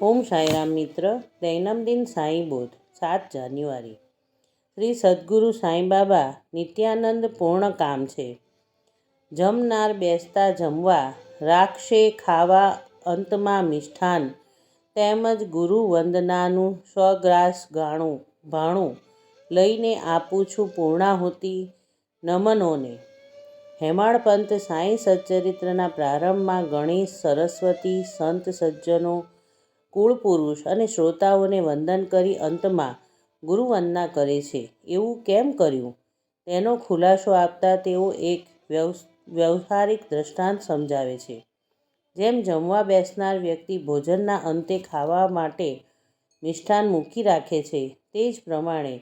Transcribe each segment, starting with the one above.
ઓમ સાંઈરામ મિત્ર. દૈનંદિન સાંઈ બોધ 7 જાન્યુઆરી. શ્રી સદ્ગુરુ સાંઈબાબા નિત્યાનંદ પૂર્ણ કામ છે. જમનાર બેસતા જમવા, રાખશે ખાવા અંતમાં મિષ્ઠાન, તેમજ ગુરુ વંદનાનું સ્વગ્રાસ ભાણું લઈને આપું છું પૂર્ણાહુતિ નમનોને. હેમાળપંથ સાંઈ સચ્ચરિત્રના પ્રારંભમાં ગણેશ, સરસ્વતી, સંત સજ્જનો, કુળપુરુષ અને શ્રોતાઓને વંદન કરી અંતમાં ગુરુવંદના કરે છે. એવું કેમ કર્યું તેનો ખુલાસો આપતા તેઓ એક વ્યવહારિક દ્રષ્ટાંત સમજાવે છે. જેમ જમવા બેસનાર વ્યક્તિ ભોજનના અંતે ખાવા માટે મિષ્ઠાન મૂકી રાખે છે, તે જ પ્રમાણે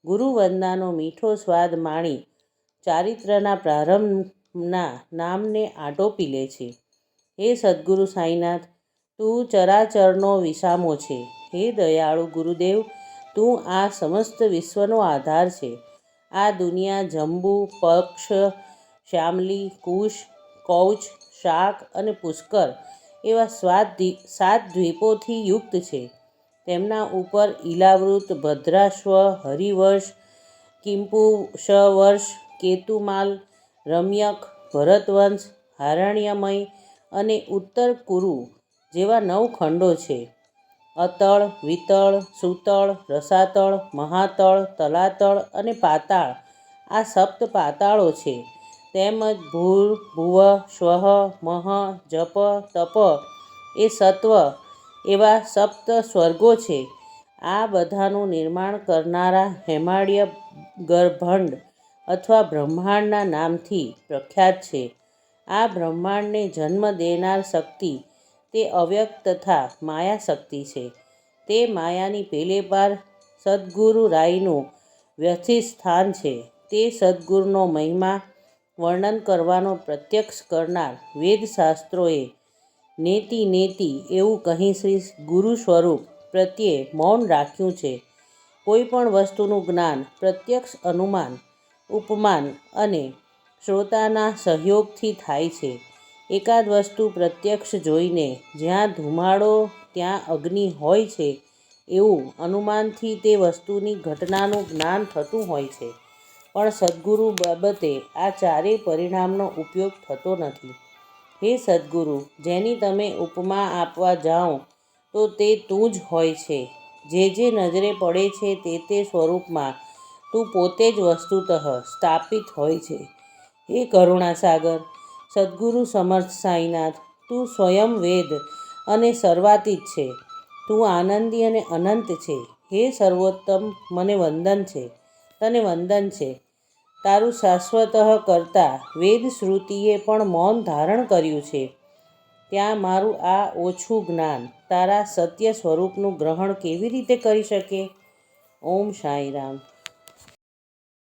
ગુરુવંદનાનો મીઠો સ્વાદ માણી ચારિત્રના પ્રારંભના નામને આટોપી લે છે. હે સદ્ગુરુ સાંઈનાથ, તું ચરાચરનો વિસામો છે. હે દયાળુ ગુરુદેવ, તું આ સમસ્ત વિશ્વનો આધાર છે. આ દુનિયા જંબુ, પક્ષ, શ્યામલી, કુશ, કૌચ, શાક અને પુષ્કર એવા 7 દ્વીપોથી યુક્ત છે. તેમના ઉપર ઈલાવૃત, ભદ્રાશ્વ, હરિવર્ષ, કિંપુષવર્ષ, કેતુમાલ, રમ્યક, ભરતવંશ, હારણ્યમય અને ઉત્તર કુરુ જેવા 9 ખંડો છે. અતળ, વિતળ, સુતળ, રસાતળ, મહાતળ, તલાતળ અને પાતાળ આ 7 પાતાળો છે. તેમજ ભૂર, ભુવઃ, સ્વઃ, મહ, જપ, તપ એ સત્વ એવા 7 સ્વર્ગો છે. આ બધાનું નિર્માણ કરનારા હેમાળ્ય ગર્ભંડ અથવા બ્રહ્માંડના નામથી પ્રખ્યાત છે. આ બ્રહ્માંડને જન્મ દેનાર શક્તિ તે અવ્યક્ત તથા માયા શક્તિ છે. તે માયાની પેલે પાર સદ્ગુરુરાયનું વ્યથિત સ્થાન છે. તે સદ્ગુરુનો મહિમા વર્ણન કરવાનો પ્રયત્ન કરનાર વેદશાસ્ત્રોએ નેતિ નેતિ એવું કહી શ્રી ગુરુ સ્વરૂપ પ્રત્યે મૌન રાખ્યું છે. કોઈ પણ વસ્તુનું જ્ઞાન પ્રત્યક્ષ અનુમાન, ઉપમાન અને શ્રોતાના સહયોગથી થાય છે. એકાદ વસ્તુ પ્રત્યક્ષ જોઈને જ્યાં ધુમાડો ત્યાં અગ્નિ હોય છે એવું અનુમાનથી તે વસ્તુની ઘટનાનું જ્ઞાન થતું હોય છે. પણ સદ્ગુરુ બાબતે આ ચારેય પરિણામનો ઉપયોગ થતો નથી. હે સદ્ગુરુ, જેની તમે ઉપમા આપવા જાઓ તો તે તું જ હોય છે. જે નજરે પડે છે તે સ્વરૂપમાં તું પોતે જ વસ્તુતઃ સ્થાપિત હોય છે. હે કરુણાસાગર, સદ્ગુરુ સમર્થ સાંઈનાથ, તું સ્વયં વેદ અને સર્વાતીત છે. તું આનંદી અને અનંત છે. હે સર્વોત્તમ, તને વંદન છે. તારું શાશ્વતઃ કરતા વેદશ્રુતિએ પણ મૌન ધારણ કર્યું છે. ત્યાં મારું આ ઓછું જ્ઞાન તારા સત્ય સ્વરૂપનું ગ્રહણ કેવી રીતે કરી શકે? ઓમ સાંઈરામ.